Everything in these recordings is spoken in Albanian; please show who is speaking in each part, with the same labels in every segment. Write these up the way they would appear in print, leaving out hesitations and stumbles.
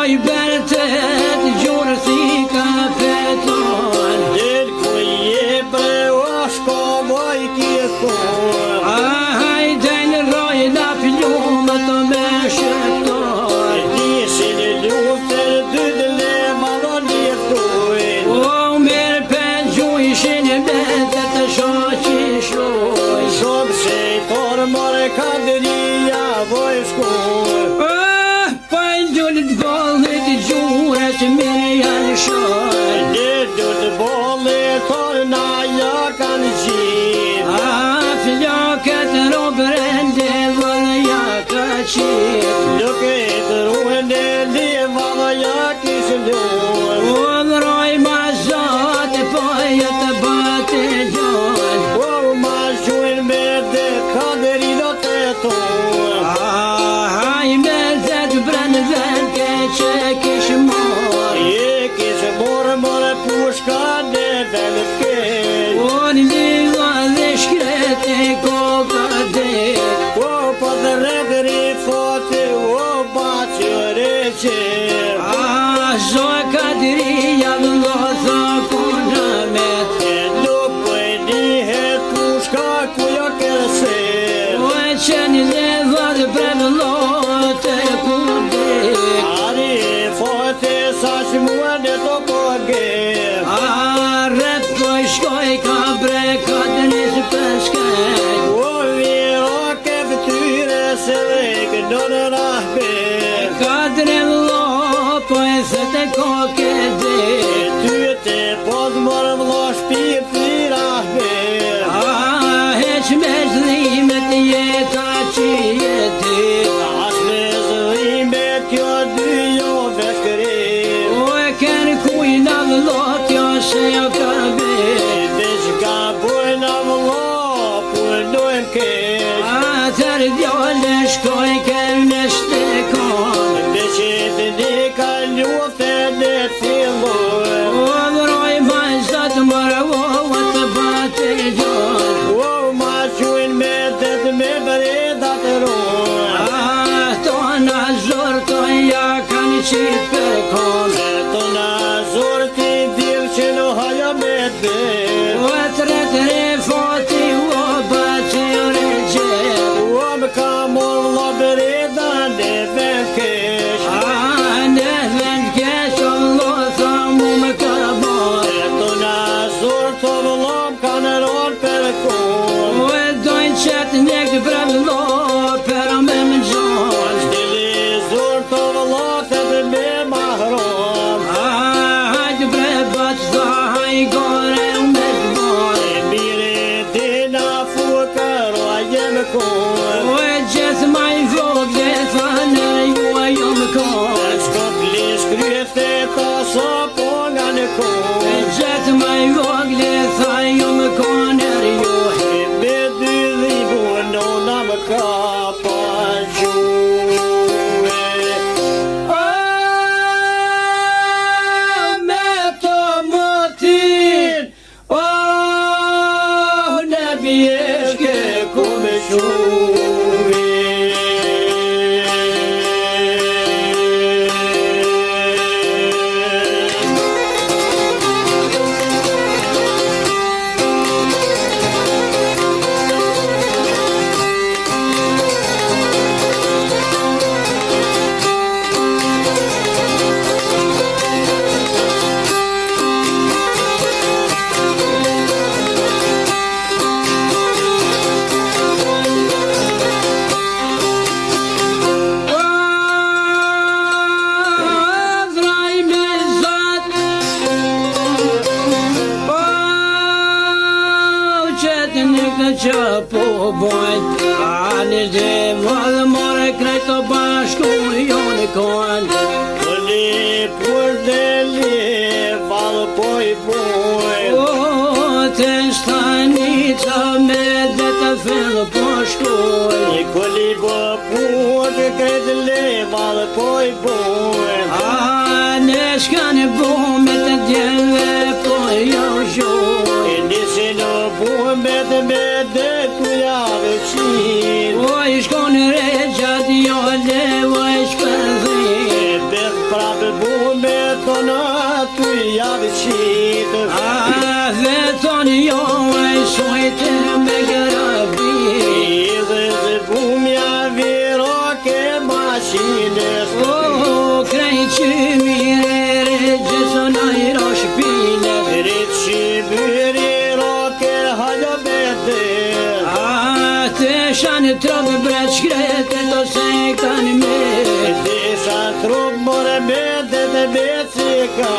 Speaker 1: Oj bertet gjurë si ka peton
Speaker 2: Del ku je bre o shkomoj kjeton
Speaker 1: Hajde në rojna flumë të me shëton
Speaker 2: Dishin luftër dydle malon jetojn
Speaker 1: O mirë pen gjujshin betet të shoqi shoj
Speaker 2: Shumë shejtor more kadria voj shkoj
Speaker 1: Pa ljullit bollit gjure që mirë janë shoj
Speaker 2: Ljullit bollit torna ja kanë qit
Speaker 1: Flokët robren levën ja ka qit
Speaker 2: Luket ruhen e levan ja kish loj
Speaker 1: O vroj ma zote po jetë bate gjoj
Speaker 2: O ma shujnë me dhe kadri do të ton
Speaker 1: Haj me zetë brenë vend ke që kish mor
Speaker 2: Je kish more pushka dhe velet kej
Speaker 1: O në liva dhe shkrete koka dhe
Speaker 2: O po dhe regri fote o baqë reqe
Speaker 1: Zoj kadria vëllotha kuna me
Speaker 2: Nuk për njëhet pushka ku jo kërse
Speaker 1: O e qeni leva dhe brevëllote ku dek
Speaker 2: Ari fote sa që mua në to po gem
Speaker 1: Rep po i shkoj ka bre kadris përshkej
Speaker 2: O viro ke vëtyre se vek do në rahbe
Speaker 1: Kadre vëllo po e thete koke dek
Speaker 2: Ty te pod morë vlo shpip të rahbe
Speaker 1: Heq me zlimet jeta që jetit
Speaker 2: As me zërimet kjo dy jo veshkëri
Speaker 1: O e kërë kujna vëllot jo se jo ka vet
Speaker 2: Veç ka bujna vlo punojmë keq
Speaker 1: Atër djole shkoj kërë në shtekon
Speaker 2: Veç e të një ka lufte në filloj
Speaker 1: O vroj ma zot mërë o të bate gjoj
Speaker 2: O ma qujnë me det me breda të rojnë
Speaker 1: Tona zor to ja kanë qitë për kon
Speaker 2: Të na zor ti dil që në haja me dhe
Speaker 1: O tre foti o bate regjet
Speaker 2: O më ka mor vla breda në venkesh
Speaker 1: Në vend kesh o lotha mu më ka bor
Speaker 2: Të na zor të vëllam ka në ronë për kon
Speaker 1: O e dojnë qëtë njëkë brevlo për me më gjon
Speaker 2: Shtili zor të vëllat edhe me mahron
Speaker 1: Hajtë bre baq dha haj gore u me t'bor
Speaker 2: E mire dina fukër o a jem kon
Speaker 1: O e gjithë ma i vogle thane ju a jo më kon
Speaker 2: Shkot li shkryfte ta sa po nga në
Speaker 1: E
Speaker 2: kon
Speaker 1: gjithë ma i vogle tha ju më kon er ju
Speaker 2: E me dy dhibu nona më ka pa gjuhe
Speaker 1: Me të motin O në bjeshke ku me
Speaker 2: Shuhe
Speaker 1: që po bojt Ani dhe vëllë more krejt të bashku jo në kojnë
Speaker 2: Këli për dhe li valë poj poj
Speaker 1: O të shtani që me dhe të fillë po shkoj
Speaker 2: Këli bë për krejt li valë poj poj
Speaker 1: Ani shkani bu me të djeve po jo shoj
Speaker 2: Nisi në bu me dhe ku jave qin
Speaker 1: O i shkon regja t'jo le o i shpërdhin
Speaker 2: Beth prapë tona ty javë qitë
Speaker 1: Veton jo e shojtë me grabi
Speaker 2: Dhe zë bumja viro ke mashines
Speaker 1: Krej që mire gjësën ajra shpine
Speaker 2: Rëqë bëri roke halja bete
Speaker 1: Të shanë trobë bret shkrete të se kanë me
Speaker 2: Të shanë trobë more bete të beci ka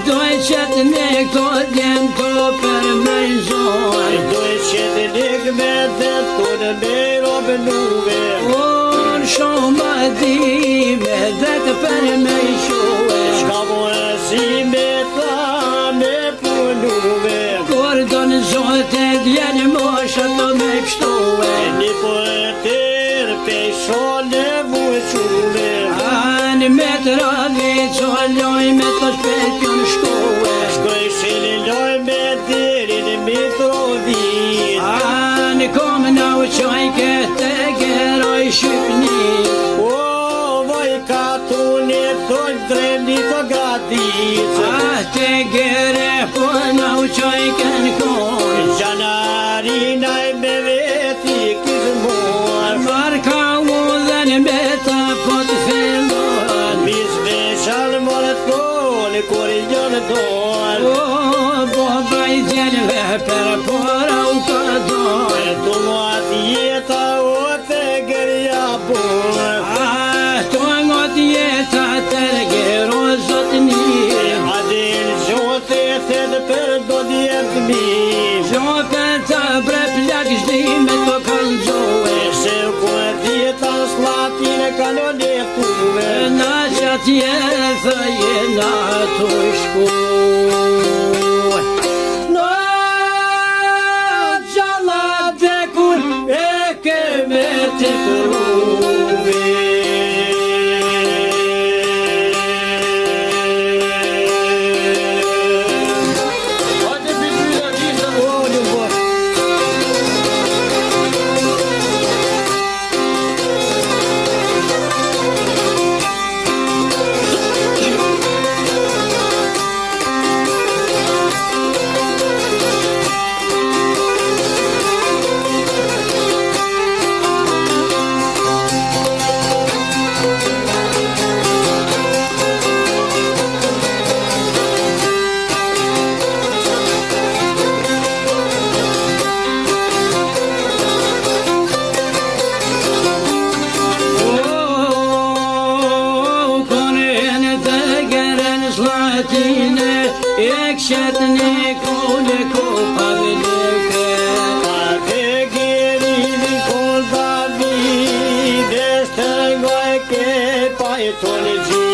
Speaker 1: Doj qëtë në këto djem të përmëjzoj
Speaker 2: Doj qëtë në këbete të në bero bënuve
Speaker 1: Shumë dime dhe të përmëjshove
Speaker 2: Shka more si me ta me punuve
Speaker 1: Kur do në zote djenë mosha të me pështove
Speaker 2: Një për e tërë pejshone vëquve
Speaker 1: Anë me të radhi që loj me të shpetjon shkove
Speaker 2: Shkoj shili loj me dirin Mitrovit
Speaker 1: Anë kom në uqoj këtë geroj shqipni
Speaker 2: Vaj ka tuni të dreni të gradit
Speaker 1: Te gere po në uqoj kënë kon
Speaker 2: Gjanarina i me veti kizmon
Speaker 1: Marka u dhe në beta po të fillon
Speaker 2: Mis veshan mërë toli kur jënë don
Speaker 1: Boba i djelve per pora u këdon
Speaker 2: Tu mat jeta o të gërja bon
Speaker 1: To ngot jeta të gero zotni
Speaker 2: Adin gjote të dhe për do djetë mi
Speaker 1: Gjote të bre plak shdime të kanë gjohe
Speaker 2: Se ku e djeta slatine ka në letuve
Speaker 1: Na qatje thëje na të shku Në gjalla dhe kur e keme të kruve Ekşetni kule kopabilirke
Speaker 2: Ate gerini kolda vi Deste goyke paytoni ji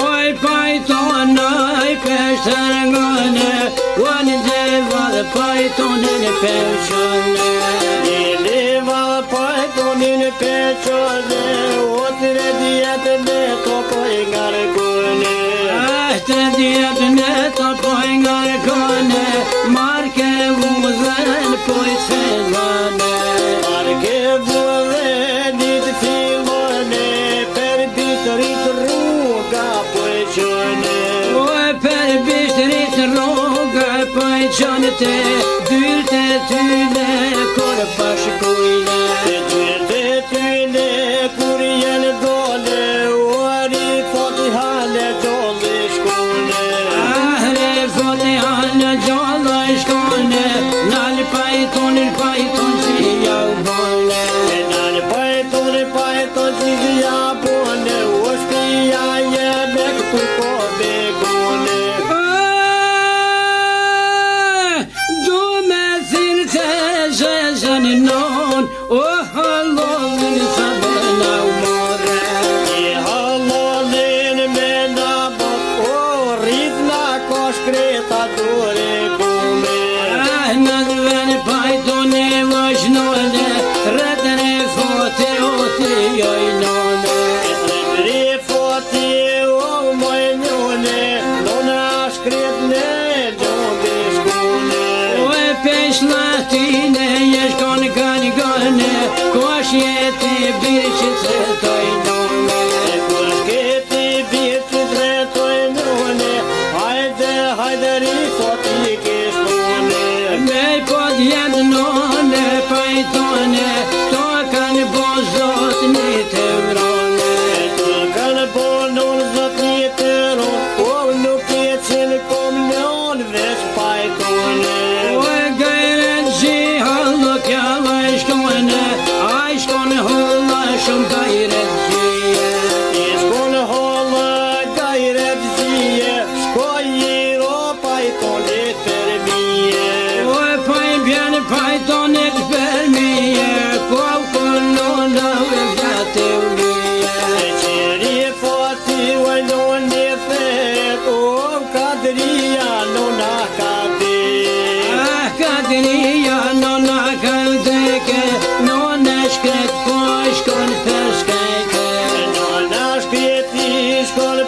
Speaker 1: Oy payton ay peştergane Wan deval paytonin peşane
Speaker 2: Deva paytonin pechone Otre diyetne topoy gargone
Speaker 1: Ahte diyetne topoy gargane Marke vuzen poyselane
Speaker 2: Marke vuzen dit filone Per bitrit ruga poychone
Speaker 1: Oy per bishrit roga poychonete Dyrte tyne kor pashkujne
Speaker 2: Dyrte tyne kur jen dole Ori foti hale jolli shkone
Speaker 1: Ahre foti hale jolli shkone Nal pajton si jau bone
Speaker 2: Nal pajton si jau bone O shpia jeme këtu ko begone
Speaker 1: Du me thirë të zezën non O hallonin sa bëna u more
Speaker 2: I hallonin me na bot O rritna ko shkreta dore kume
Speaker 1: Në dëven pajton e vazhnone Rëtën e fote o të jojnone
Speaker 2: Re foti o mojnone Nona shkret ne gjobe shkone
Speaker 1: O e pesh latine jesh kanë gane Kosh jeti birqit se tojnone
Speaker 2: Kosh keti birqit re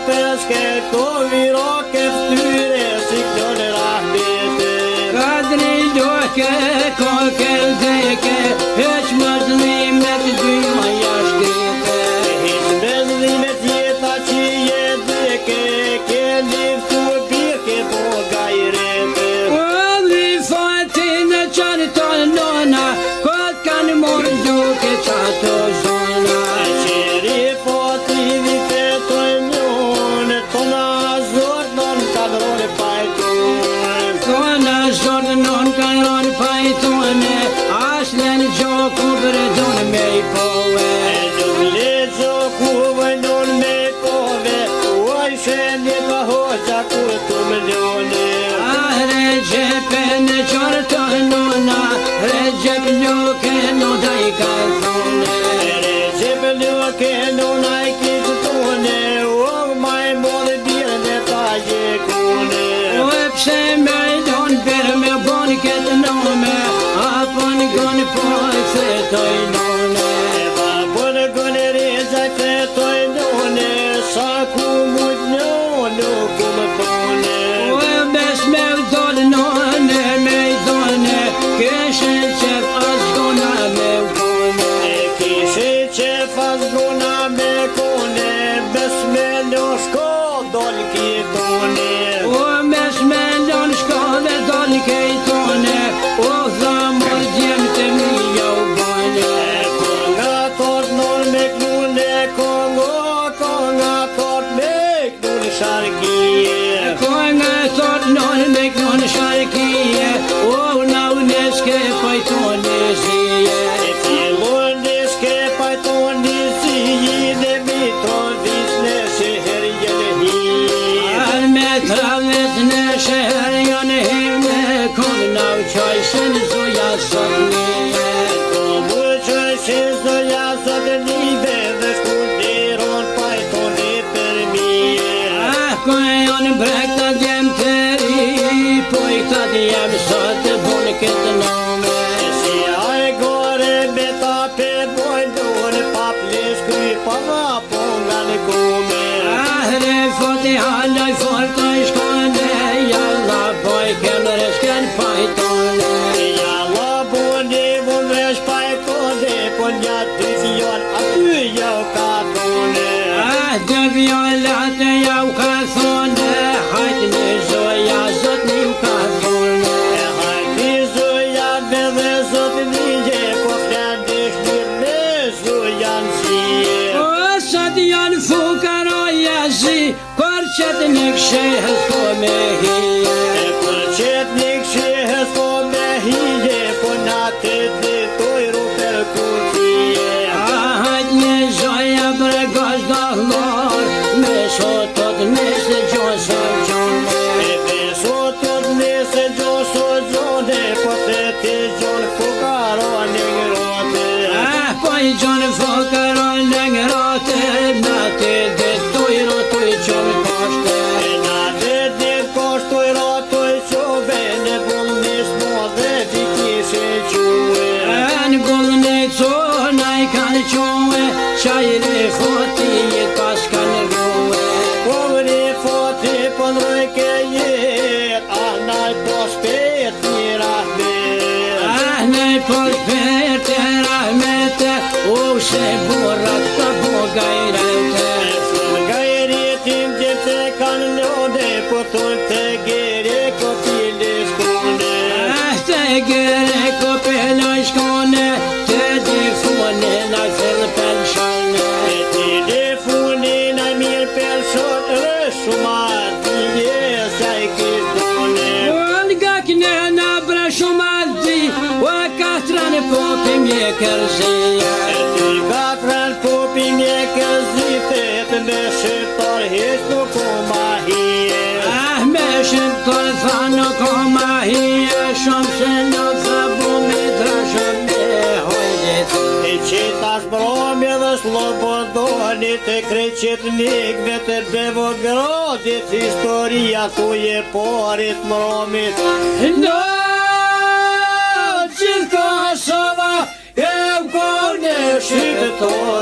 Speaker 2: peske to viroke ftyre si kënë rahmete.
Speaker 1: Kadri doke, koke deke, heq mërzlimet dy maja shkrete.
Speaker 2: Heq mërzlimet jeta që jedeke, ke liftu birke po gajrete.
Speaker 1: Odri fatin e qanë të nona, kot kanë morë duke qato zona.
Speaker 2: Qeri fati vite të njone, tona zort non kadrone pajtone.
Speaker 1: Tona zort non kadrone pajtone, ashlen gjoku bredone me I pove.
Speaker 2: Dugle gjoku vëndon me pove, oj shenje ka hoqa kur të miljone.
Speaker 1: Regjepe në qërë të nona, Regjep ljoke në daj ka thone.
Speaker 2: Regjep ljoke në naj kitë tone, o maj modhe bire dhe ta jekune.
Speaker 1: O e pse me don për me bon këtë nome, apon gën po e fetoj none.
Speaker 2: Apon gën rezaj fetoj none, sa ku mujt njone, ku më pone.
Speaker 1: O e bes me vdol none, me I dhone, kishen qef as gona me vkone.
Speaker 2: Kishe qef as gona me kone, bes me ljoshko dol kitone.
Speaker 1: O mes me lon shkove dol kejtone, o dha mor djem të mi jau bane.
Speaker 2: Konga tot non me knune, konga tot me knune sharkije.
Speaker 1: Konga tot non me knune sharkije, o na uneske pajtone zije.
Speaker 2: Fillon neske pajtone zije, dhe mitron visne sheher jene hije.
Speaker 1: Al me travet në shër janë himne, kom na u qojshen zoja sot nije.
Speaker 2: Komu qëshin zoja sot nive, dhe shkunderon pajtone për mije.
Speaker 1: Ko e janë brekta djem të ri, po I këta djem sot të bon këtë nome.
Speaker 2: Si aj gore me ta pe bojndone, pa plesh kry pa ma ponga në kume.
Speaker 1: Ahre foti halaj fort I shkone, jalla poj kem resken pajtone.
Speaker 2: Jalla boni vun vesh pajtone, po njat të vion aty jau ka thone.
Speaker 1: Dë violat e jau ka thone, hajt në zoja zot një ka thone.
Speaker 2: Hajti zoja dhe zot nije, po flandesh një me zojan sije.
Speaker 1: O sot janë fukaroja zi, kër qëtë një kshehës ko me hije.
Speaker 2: Kur qet një kshehës po me hije, po natë dhe tojru për kutije.
Speaker 1: Hajt një zoja për gaz dahlor, me sotot nëse gjosër gjone.
Speaker 2: Besotot nëse gjosër gjone, po të të gjonë fukaro një ngrote.
Speaker 1: Po I gjonë fukaron në ngrote, natë dhe tojro toj qëmë koshte.
Speaker 2: Natë dhe koshtoj rotoj qove, në bullnis mo dhe di kishe quve.
Speaker 1: Në gullën e cona I kanë qoe, qajri foti jet pas kanë roe.
Speaker 2: Povri foti po ndrojke jet, anaj po shpet një rahmet.
Speaker 1: Nej po shpet e rahmete, o se burrat të bogajrete.
Speaker 2: Gajretin gjete kanë lode, po thonë të gere ko pile shkone.
Speaker 1: Të gere ko pile shkone, të difune na fill pensione.
Speaker 2: Telefoni na mirë person, shumar tije sa I kishtone.
Speaker 1: Nga kënena bre shumati, o katran po pëmje kërzije.
Speaker 2: Ty katran popi mje këzifet, me shqiptar heq nuk o ma hije.
Speaker 1: Me shqiptar tha nuk o ma hije, shumë se nuk tha bu me drashën me hojdet.
Speaker 2: E qitash bromi dhe slobodoni, të kreqet mikve të bevogradit, historia tu je porit mromit.
Speaker 1: No, gjithë Kosova, e u kone shqiptar.